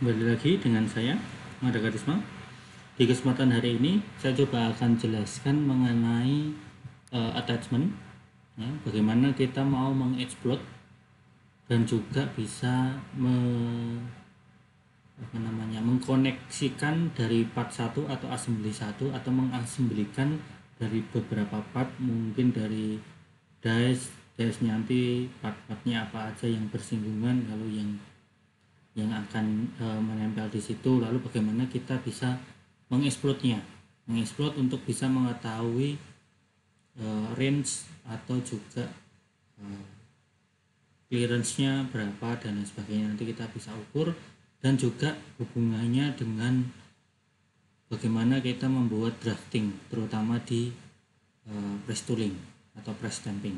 Kembali lagi dengan saya, Mada Karisma. Di kesempatan hari ini, saya coba akan jelaskan mengenai attachment, ya, bagaimana kita mau mengexplode dan juga bisa mengkoneksikan dari part 1 atau assembly 1 atau mengassemblykan dari beberapa part, mungkin dari dice nanti part-partnya apa aja yang bersinggungan, lalu yang akan menempel di situ, lalu bagaimana kita bisa mengeksplodnya, untuk bisa mengetahui range atau juga clearance-nya berapa dan lain sebagainya. Nanti kita bisa ukur, dan juga hubungannya dengan bagaimana kita membuat drafting, terutama di press tooling atau press stamping.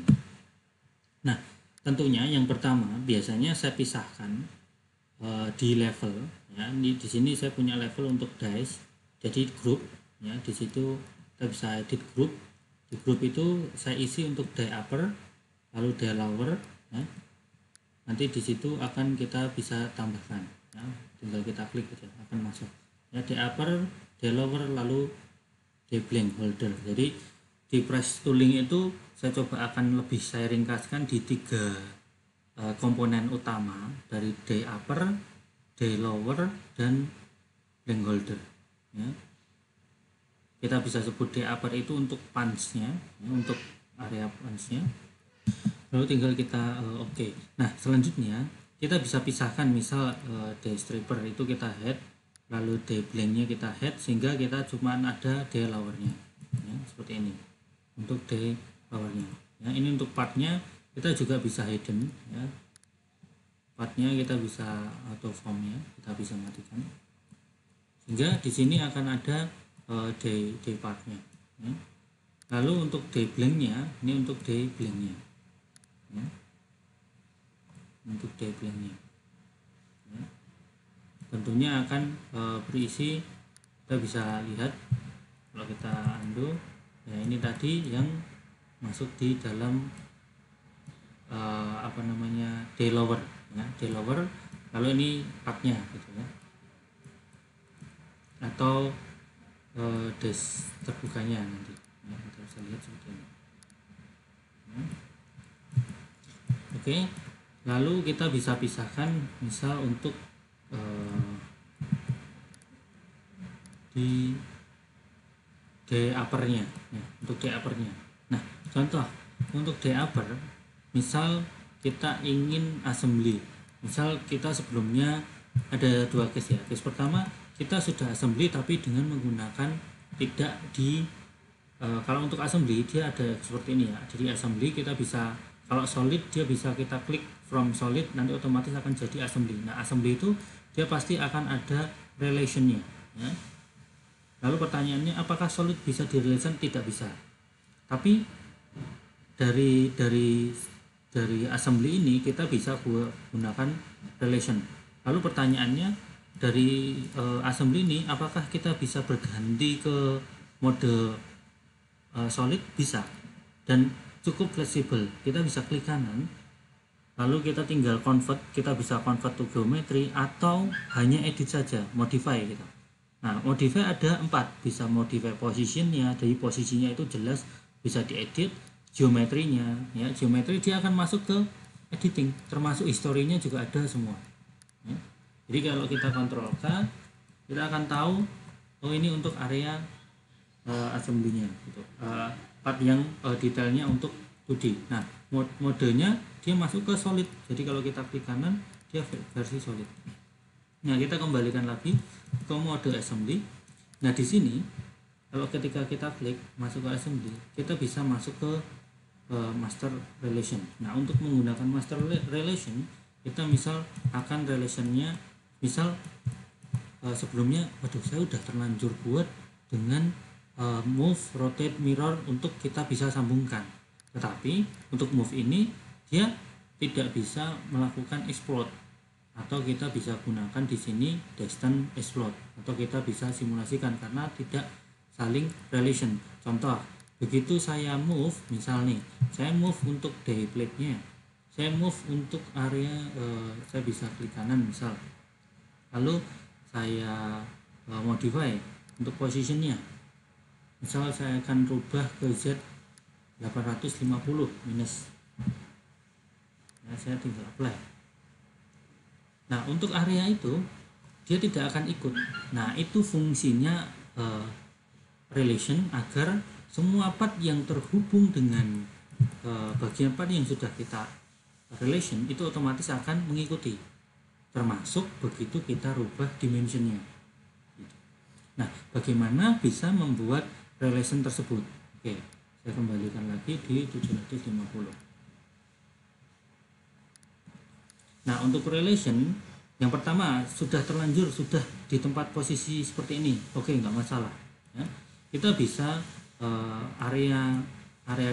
Nah, tentunya yang pertama biasanya saya pisahkan di level, ya. Di sini saya punya level untuk dice, jadi grup, ya. Di situ kita bisa edit grup. Di grup itu saya isi untuk die upper, lalu die lower, ya. Nanti di situ akan kita bisa tambahkan, ya. Tinggal kita klik aja akan masuk, ya, die upper, die lower, lalu die blank holder. Jadi di press tooling itu saya coba akan lebih saya ringkaskan di 3 komponen utama, dari die upper, die lower, dan blank holder, ya. Kita bisa sebut die upper itu untuk punch-nya, ya, untuk area punch-nya, lalu tinggal kita oke. Nah, selanjutnya kita bisa pisahkan, misal die stripper itu kita head, lalu die blank-nya kita head, sehingga kita cuma ada die lower-nya, ya, seperti ini untuk die lower-nya, ya. Ini untuk part-nya kita juga bisa hidden, ya. Partnya kita bisa auto form-nya kita bisa matikan, sehingga di sini akan ada day partnya, ya. Lalu untuk day blank-nya, ini untuk day blank-nya, ya. Untuk day blank-nya, ya, tentunya akan berisi, kita bisa lihat kalau kita undo, ya, ini tadi yang masuk di dalam day lower, ya, day lower, lalu ini partnya gitu, ya, atau dash terbukanya nanti, ya, kita bisa lihat seperti ini, ya. Oke, lalu kita bisa pisahkan, misal untuk di day uppernya, ya, untuk day uppernya. Nah, contoh untuk day upper, misal kita ingin assembly, misal kita sebelumnya ada 2 case, ya. Case pertama kita sudah assembly tapi dengan menggunakan tidak di kalau untuk assembly dia ada seperti ini, ya. Jadi assembly kita bisa, kalau solid dia bisa kita klik from solid, nanti otomatis akan jadi assembly. Nah, assembly itu dia pasti akan ada relationnya, ya. Lalu pertanyaannya, apakah solid bisa di relation? Tidak bisa. Tapi dari assembly ini kita bisa gunakan relation. Lalu pertanyaannya, dari assembly ini apakah kita bisa berganti ke mode solid? Bisa, dan cukup fleksibel. Kita bisa klik kanan, lalu kita tinggal convert, kita bisa convert to geometry atau hanya edit saja, modify gitu. Nah, modify ada 4, bisa modify positionnya, dari posisinya itu jelas bisa diedit, geometrinya, ya, geometri dia akan masuk ke editing, termasuk historinya juga ada semua, ya. Jadi kalau kita Ctrl K, kita akan tahu, oh ini untuk area assembly-nya gitu, part yang detailnya untuk 2D. Nah, modenya dia masuk ke solid, jadi kalau kita klik kanan dia versi solid. Nah, kita kembalikan lagi ke mode assembly. Nah, di sini kalau ketika kita klik masuk ke assembly, kita bisa masuk ke master relation. Nah, untuk menggunakan master relation, kita misal akan relationnya, misal sebelumnya, waduh, saya udah terlanjur buat dengan move, rotate, mirror untuk kita bisa sambungkan. Tetapi untuk move ini dia tidak bisa melakukan explode, atau kita bisa gunakan di sini distance explode, atau kita bisa simulasikan karena tidak saling relation. Contoh, begitu saya move, misal nih, saya move untuk die plate-nya, saya move untuk area saya bisa klik kanan misal, lalu saya modify untuk positionnya. Misal saya akan rubah ke Z 850 minus, saya tinggal apply. Nah, untuk area itu dia tidak akan ikut. Nah, itu fungsinya relation, agar semua part yang terhubung dengan bagian part yang sudah kita relation itu otomatis akan mengikuti, termasuk begitu kita rubah dimensionnya. Nah, bagaimana bisa membuat relation tersebut? Oke, saya kembalikan lagi di 750. Nah, untuk relation yang pertama sudah terlanjur, sudah di tempat posisi seperti ini, oke, nggak masalah ya. Kita bisa area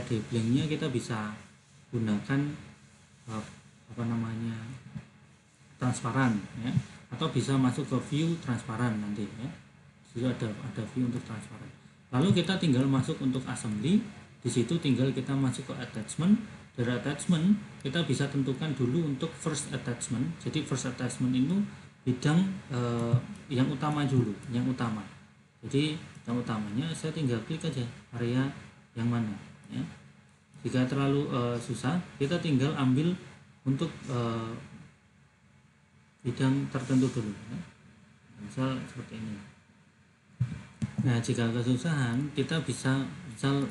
di blanknya kita bisa gunakan transparan ya, atau bisa masuk ke view transparan nanti ya. Jadi ada view untuk transparan. Lalu kita tinggal masuk untuk assembly, di situ tinggal kita masuk ke attachment. Dari attachment kita bisa tentukan dulu untuk first attachment. Jadi first attachment itu bidang yang utama dulu, yang utama. Jadi yang utamanya saya tinggal klik aja area yang mana ya. Jika terlalu susah, kita tinggal ambil untuk bidang tertentu dulu ya. Misal seperti ini. Nah, jika kesusahan kita bisa misal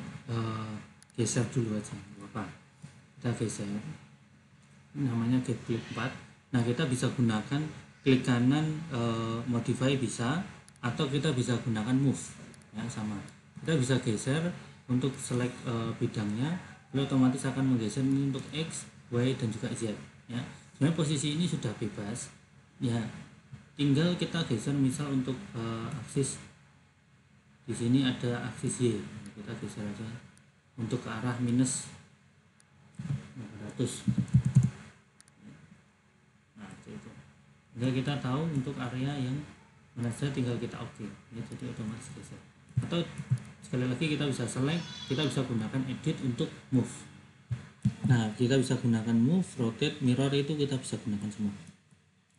geser dulu aja, apa? Kita geser, namanya get klik 4. Nah, kita bisa gunakan klik kanan modify bisa, atau kita bisa gunakan move ya, sama. Kita bisa geser untuk select bidangnya, lalu otomatis akan menggeser ini untuk X, Y dan juga Z ya. Sebenarnya posisi ini sudah bebas ya, tinggal kita geser misal untuk aksis di sini ada aksis Y, kita geser aja untuk ke arah minus 500. Nah, itu. Jadi kita tahu untuk area yang mana saja, tinggal kita oke ya, jadi otomatis geser. Atau sekali lagi kita bisa select, kita bisa gunakan edit untuk move. Nah, kita bisa gunakan move, rotate, mirror, itu kita bisa gunakan semua.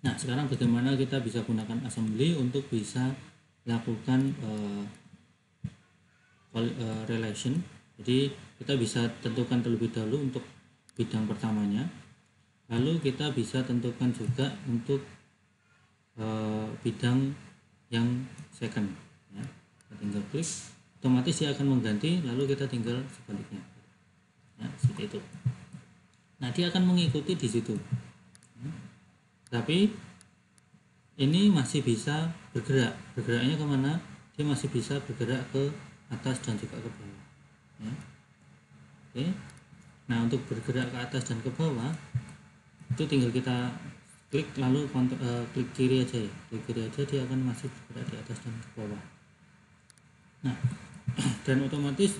Nah, sekarang bagaimana kita bisa gunakan assembly untuk bisa lakukan relation. Jadi kita bisa tentukan terlebih dahulu untuk bidang pertamanya, lalu kita bisa tentukan juga untuk bidang yang second ya. Kita tinggal klik, otomatis dia akan mengganti, lalu kita tinggal sebaliknya ya, seperti itu. Nah, dia akan mengikuti di situ ya. Tapi ini masih bisa bergerak, bergeraknya kemana? Dia masih bisa bergerak ke atas dan juga ke bawah ya. Oke. Nah, untuk bergerak ke atas dan ke bawah itu tinggal kita klik, lalu klik kiri aja ya, klik kiri aja, dia akan masih bergerak di atas dan ke bawah. Nah, dan otomatis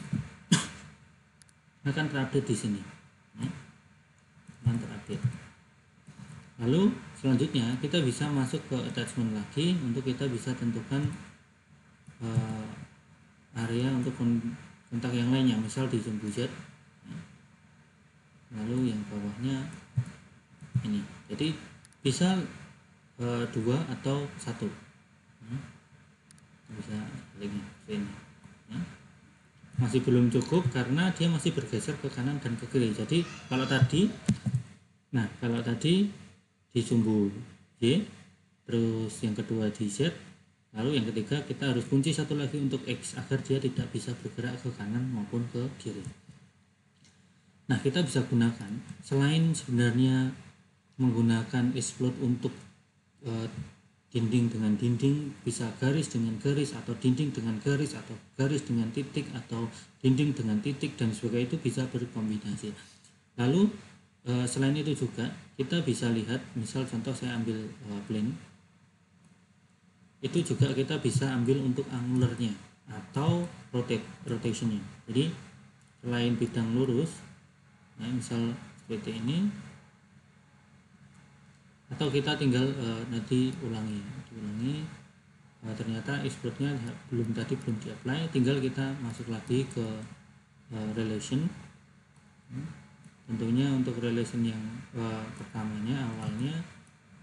akan terupdate di sini ya. Akan terupdate. Lalu selanjutnya kita bisa masuk ke attachment lagi, untuk kita bisa tentukan area untuk kontak yang lainnya, misal di jumbo Z ya. Lalu yang bawahnya ini, jadi bisa 2 atau 1 ya. Bisa sebaliknya ini ya. Masih belum cukup karena dia masih bergeser ke kanan dan ke kiri. Jadi kalau tadi di jumbo Y, terus yang kedua di Z, lalu yang ketiga kita harus kunci satu lagi untuk X agar dia tidak bisa bergerak ke kanan maupun ke kiri. Nah, kita bisa gunakan, selain sebenarnya menggunakan explode untuk dinding dengan dinding, bisa garis dengan garis, atau dinding dengan garis, atau garis dengan titik, atau dinding dengan titik dan sebagainya, itu bisa berkombinasi. Lalu selain itu juga kita bisa lihat, misal contoh saya ambil plane, itu juga kita bisa ambil untuk angularnya atau rotationnya. Jadi selain bidang lurus ya, misal seperti ini, atau kita tinggal nanti ulangi ternyata explode-nya belum di apply, tinggal kita masuk lagi ke relation. Tentunya untuk relation yang pertamanya, awalnya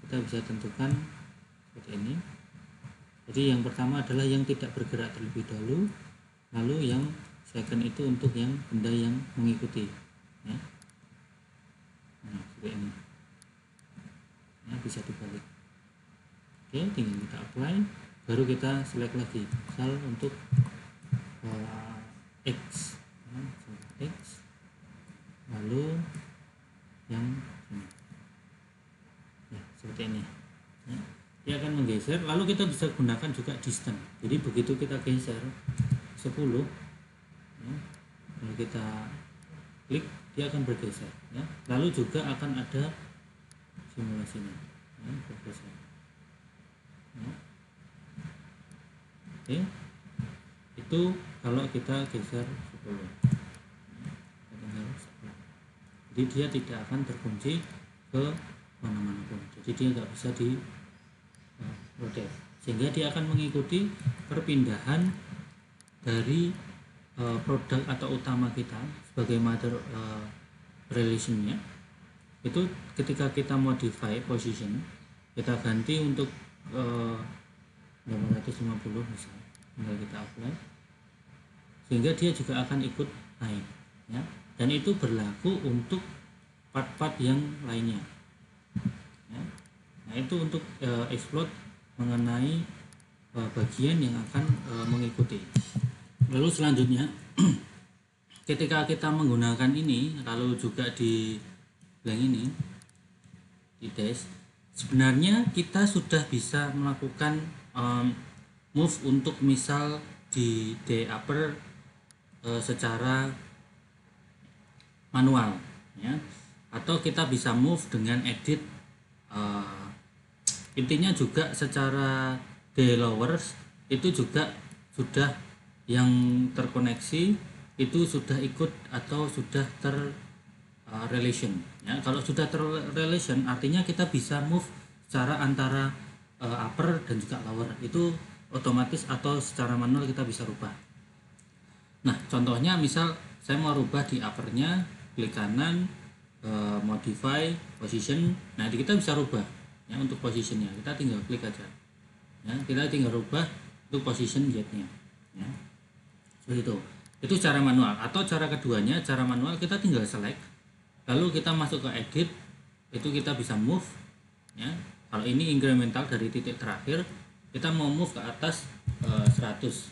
kita bisa tentukan seperti seperti ini. Jadi yang pertama adalah yang tidak bergerak terlebih dahulu, lalu yang second itu untuk yang benda yang mengikuti ya. Nah, seperti ini ya, bisa dibalik. Oke, tinggal kita apply, baru kita select lagi misal untuk X ya, X, lalu yang ini ya, seperti ini ya. Dia akan menggeser, lalu kita bisa gunakan juga distance. Jadi begitu kita geser 10 ya, lalu kita klik, dia akan bergeser ya. Lalu juga akan ada simulasinya ya, bergeser ya. Oke, itu kalau kita geser 10 ya, jadi dia tidak akan terkunci ke mana-mana pun, jadi dia nggak bisa di rotate, sehingga dia akan mengikuti perpindahan dari produk atau utama kita sebagai mother relationnya. Itu ketika kita modify position, kita ganti untuk 850 misalnya, tinggal kita apply, sehingga dia juga akan ikut naik ya. Dan itu berlaku untuk part-part yang lainnya ya. Nah, itu untuk explode mengenai bagian yang akan mengikuti. Lalu selanjutnya ketika kita menggunakan ini, lalu juga di blank ini, di dash, sebenarnya kita sudah bisa melakukan move untuk misal di upper secara manual ya, atau kita bisa move dengan edit intinya juga secara lowers itu juga sudah yang terkoneksi itu sudah ikut atau sudah relation ya. Kalau sudah relation artinya kita bisa move secara antara upper dan juga lower, itu otomatis atau secara manual kita bisa rubah. Nah, contohnya misal saya mau rubah di uppernya, klik kanan, modify position. Nah, kita bisa rubah ya untuk positionnya, kita tinggal klik aja ya, kita tinggal rubah untuk position Z-nya ya. Seperti itu cara manual. Atau cara keduanya, cara manual kita tinggal select, lalu kita masuk ke edit, itu kita bisa move ya. Kalau ini incremental dari titik terakhir, kita mau move ke atas 100,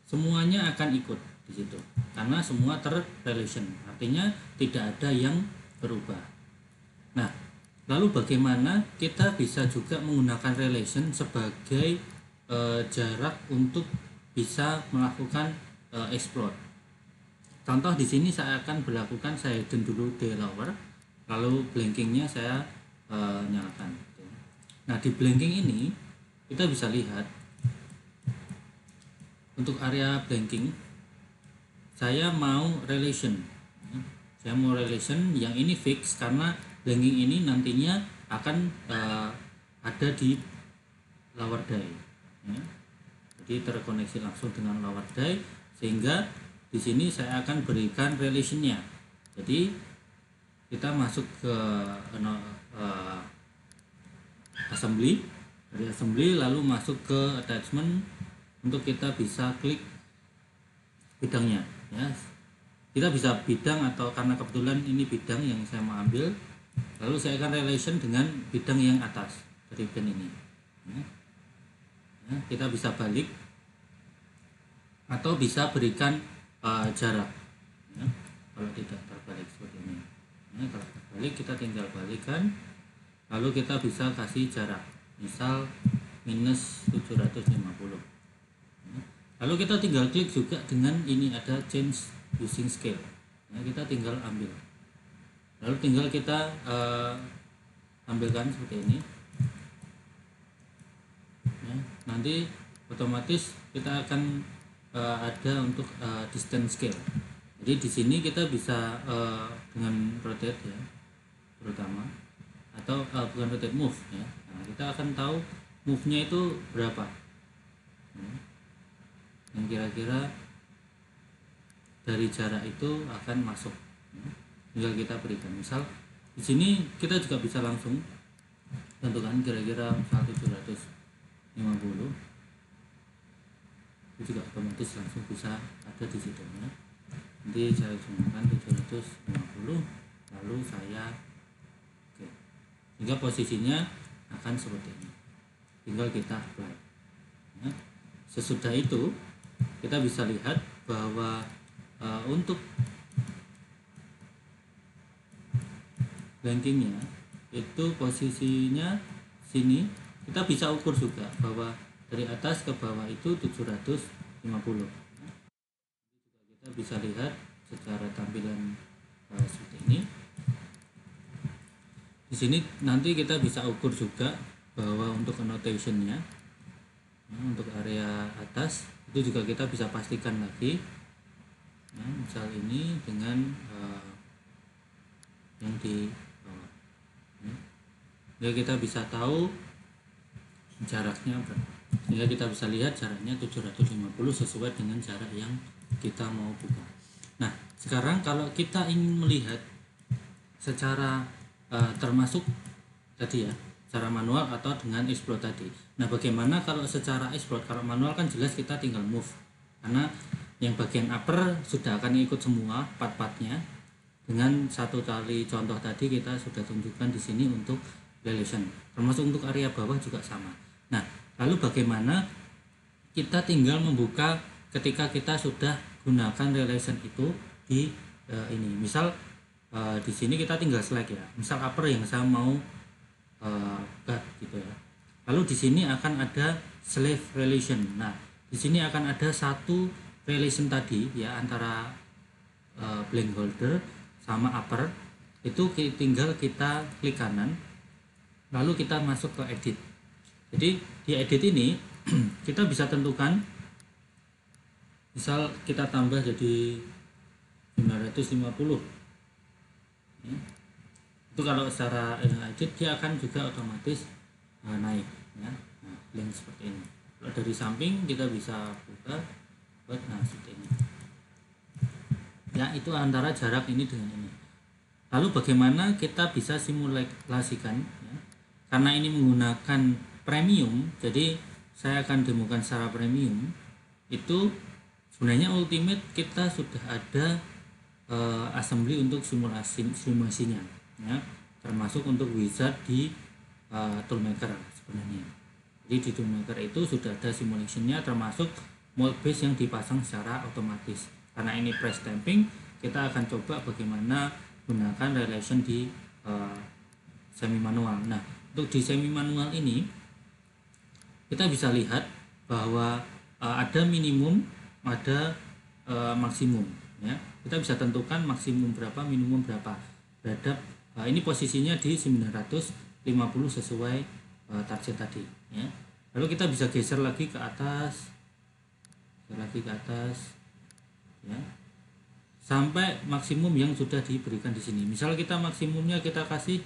semuanya akan ikut di situ karena semua terrelation, artinya tidak ada yang berubah. Nah, lalu bagaimana kita bisa juga menggunakan relation sebagai jarak untuk bisa melakukan explode. Contoh di sini saya akan berlakukan, saya hidden dulu di lower, lalu blinkingnya saya nyalakan. Nah, di blinking ini kita bisa lihat untuk area blinking saya mau relation. Saya mau relation yang ini fix karena blinking ini nantinya akan ada di lower die ya. Jadi terkoneksi langsung dengan lower die, sehingga di sini saya akan berikan relationnya. Jadi kita masuk ke assembly, dari assembly lalu masuk ke attachment untuk kita bisa klik bidangnya ya. Kita bisa bidang, atau karena kebetulan ini bidang yang saya mau ambil, lalu saya akan relation dengan bidang yang atas dari band ini ya. Kita bisa balik atau bisa berikan jarak ya. Kalau tidak terbalik seperti ini ya, kalau terbalik kita tinggal balikan, lalu kita bisa kasih jarak misal minus 750 ya. Lalu kita tinggal klik juga dengan ini, ada change using scale ya, kita tinggal ambil, lalu tinggal kita ambilkan seperti ini ya. Nanti otomatis kita akan ada untuk distance scale. Jadi di sini kita bisa dengan rotate ya terutama, atau bukan rotate, move ya. Nah, kita akan tahu move-nya itu berapa yang kira-kira dari jarak itu akan masuk. Tinggal kita berikan, misal di sini kita juga bisa langsung tentukan kira-kira 700 otomatis langsung bisa ada di situ ya. Nanti saya gunakan 750, lalu saya oke, hingga posisinya akan seperti ini, tinggal kita apply ya. Sesudah itu kita bisa lihat bahwa untuk bankingnya itu posisinya sini kita bisa ukur juga bahwa dari atas ke bawah itu 750. Kita bisa lihat secara tampilan seperti ini. Di sini nanti kita bisa ukur juga bahwa untuk annotationnya, untuk area atas itu juga kita bisa pastikan lagi. Misal ini dengan yang di bawah. Ya, kita bisa tahu jaraknya berapa. Sehingga kita bisa lihat jaraknya 750 sesuai dengan jarak yang kita mau buka. Nah, sekarang kalau kita ingin melihat secara termasuk tadi ya, secara manual atau dengan exploit tadi. Nah, bagaimana kalau secara exploit? Kalau manual kan jelas kita tinggal move. Karena yang bagian upper sudah akan ikut semua part-partnya. Dengan satu kali contoh tadi kita sudah tunjukkan di sini untuk relation, termasuk untuk area bawah juga sama. Nah, lalu bagaimana kita tinggal membuka ketika kita sudah gunakan relation itu di ini. Misal di sini kita tinggal select ya. Misal upper yang saya mau cut gitu ya. Lalu di sini akan ada slave relation. Nah, di sini akan ada satu relation tadi ya antara blank holder sama upper, itu tinggal kita klik kanan lalu kita masuk ke edit. Jadi di edit ini kita bisa tentukan, misal kita tambah jadi 950 ya. Itu kalau secara edit dia akan juga otomatis naik ya. Nah, blank seperti ini. Kalau dari samping kita bisa buka buat seperti ini ya. Itu antara jarak ini dengan ini. Lalu bagaimana kita bisa simulasikan ya? Karena ini menggunakan premium, jadi saya akan demokan secara premium. Itu sebenarnya ultimate kita sudah ada assembly untuk simulasinya ya, termasuk untuk wizard di toolmaker sebenarnya. Jadi di toolmaker itu sudah ada simulationnya, termasuk mold base yang dipasang secara otomatis. Karena ini press stamping, kita akan coba bagaimana gunakan relation di semi manual. Nah, untuk di semi manual ini kita bisa lihat bahwa ada minimum, ada maksimum ya. Kita bisa tentukan maksimum berapa, minimum berapa terhadap ini posisinya di 950 sesuai target tadi ya. Lalu kita bisa geser lagi ke atas, ya, sampai maksimum yang sudah diberikan di sini. Misal kita maksimumnya kita kasih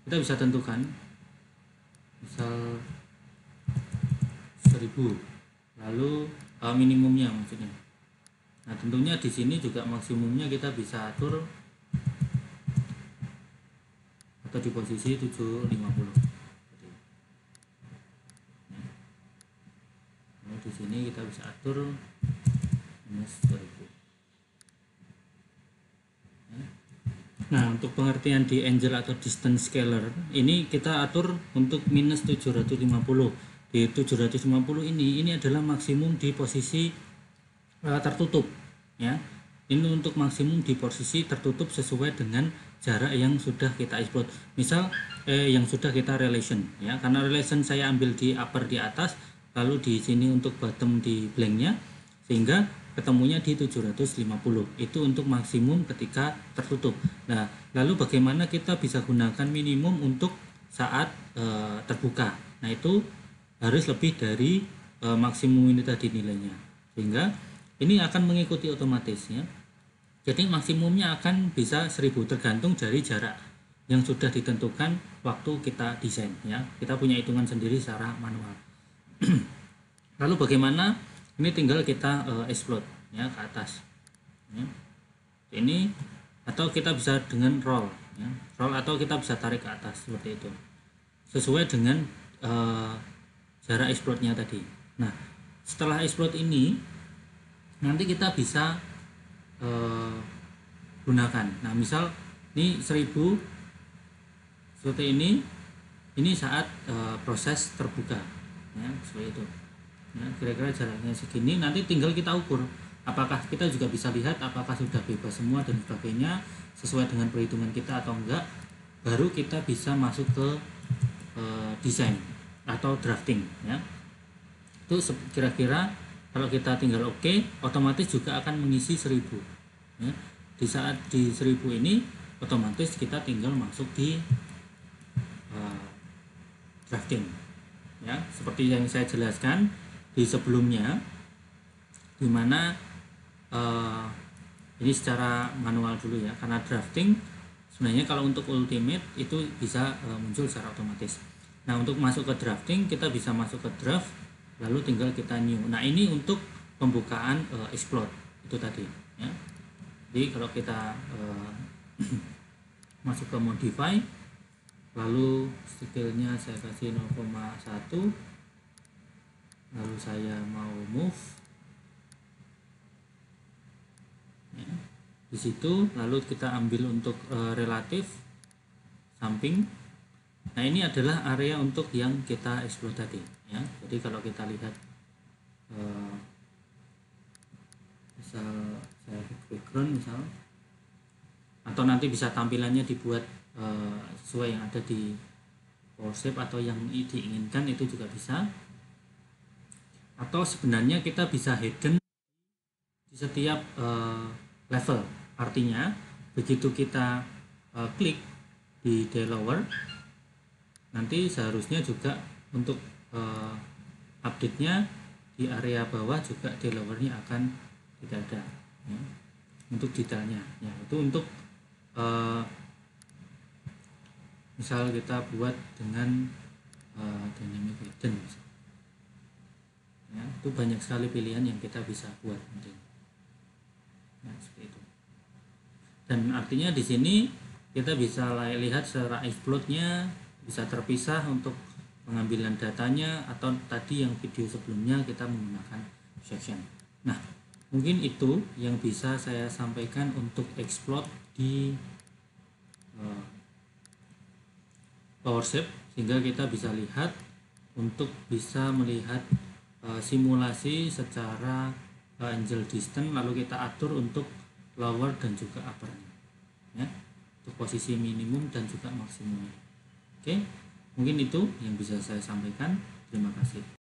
kita bisa tentukan misal 1000, lalu minimumnya maksudnya. Nah, tentunya di sini juga maksimumnya kita bisa atur atau di posisi 750. Di sini kita bisa atur minus 2000. Nah, untuk pengertian di angel atau distance scaler ini kita atur untuk minus 750. Di 750 ini adalah maksimum di posisi tertutup ya. Ini untuk maksimum di posisi tertutup sesuai dengan jarak yang sudah kita exploit. Misal yang sudah kita relation ya. Karena relation saya ambil di upper di atas, lalu di sini untuk bottom di blanknya, sehingga ketemunya di 750. Itu untuk maksimum ketika tertutup. Nah, lalu bagaimana kita bisa gunakan minimum untuk saat terbuka. Nah, itu harus lebih dari maksimum ini tadi nilainya, sehingga ini akan mengikuti otomatis ya. Jadi maksimumnya akan bisa 1000 tergantung dari jarak yang sudah ditentukan waktu kita desain ya. Kita punya hitungan sendiri secara manual. Lalu bagaimana? Ini tinggal kita explode ya ke atas ya. Ini atau kita bisa dengan roll ya. Roll atau kita bisa tarik ke atas seperti itu sesuai dengan jarak explode-nya tadi. Nah, setelah explode ini nanti kita bisa gunakan. Nah misal ini 1000 seperti ini saat proses terbuka ya, seperti itu ya, kira-kira jaraknya segini. Nanti tinggal kita ukur apakah kita juga bisa lihat apakah sudah bebas semua dan sebagainya sesuai dengan perhitungan kita atau enggak, baru kita bisa masuk ke desain atau drafting ya. Itu kira-kira kalau kita tinggal oke, otomatis juga akan mengisi 1000 ya. Di saat di 1000 ini otomatis kita tinggal masuk di drafting ya, seperti yang saya jelaskan di sebelumnya, dimana ini secara manual dulu ya, karena drafting sebenarnya kalau untuk ultimate itu bisa muncul secara otomatis. Nah untuk masuk ke drafting kita bisa masuk ke draft lalu tinggal kita new. Nah ini untuk pembukaan explode itu tadi ya. Jadi kalau kita masuk ke modify, lalu skillnya saya kasih 0,1, lalu saya mau move ya, di situ lalu kita ambil untuk relatif samping. Nah ini adalah area untuk yang kita explode tadi ya. Jadi kalau kita lihat misal saya background misal, atau nanti bisa tampilannya dibuat sesuai yang ada di PowerShape atau yang diinginkan itu juga bisa. Atau sebenarnya kita bisa hidden di setiap level, artinya begitu kita klik di developer, nanti seharusnya juga untuk update-nya di area bawah juga developer-nya akan tidak ada ya. Untuk detailnya ya, itu untuk misal kita buat dengan dynamic hidden ya, itu banyak sekali pilihan yang kita bisa buat ya, seperti itu. Dan artinya di sini kita bisa lihat secara explode-nya bisa terpisah untuk pengambilan datanya, atau tadi yang video sebelumnya kita menggunakan section. Nah mungkin itu yang bisa saya sampaikan untuk explode di PowerShape, sehingga kita bisa lihat untuk bisa melihat simulasi secara angel distance, lalu kita atur untuk lower dan juga upper ya, untuk posisi minimum dan juga maksimum. Oke, mungkin itu yang bisa saya sampaikan. Terima kasih.